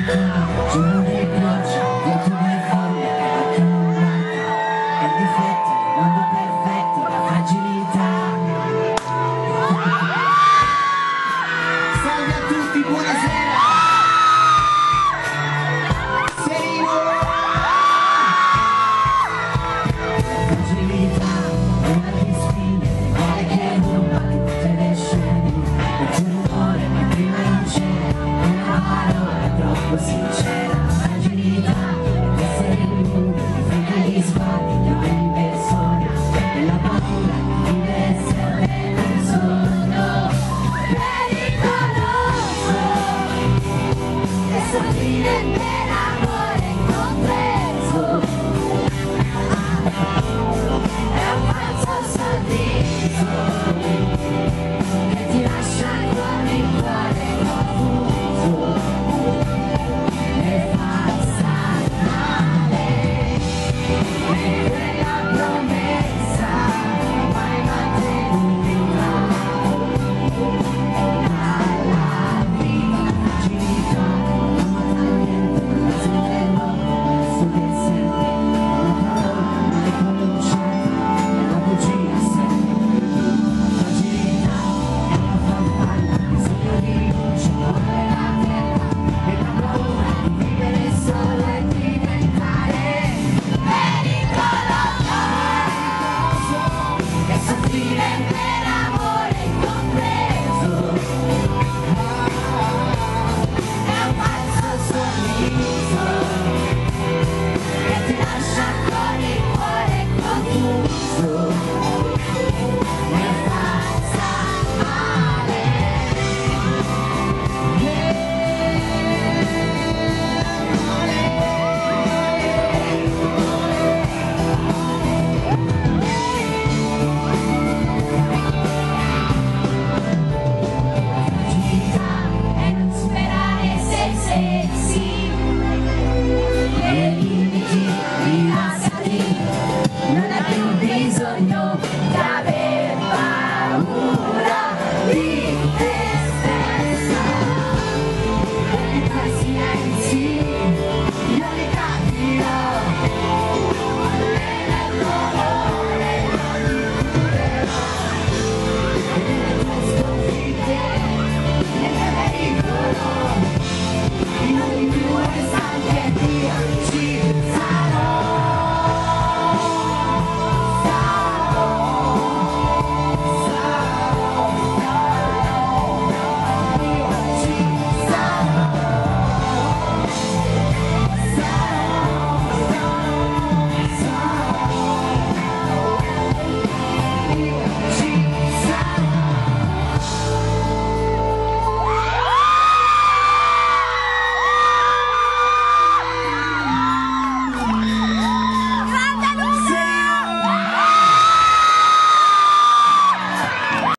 Giorno dei piogge, vuoto delle foglie, accumulate, i difetti, il mondo perfetto, la fragilità. Salve a tutti, buonasera! Serino! La fragilità, una di sfide, quale che bomba che tutte le scene, il tuo rumore, ma prima non c'era, una parola troppo sincera. Fragilità, essere nudo, di fronte agli sguardi di ogni persona, e la paura di essere nel sogno pericoloso, e soffrire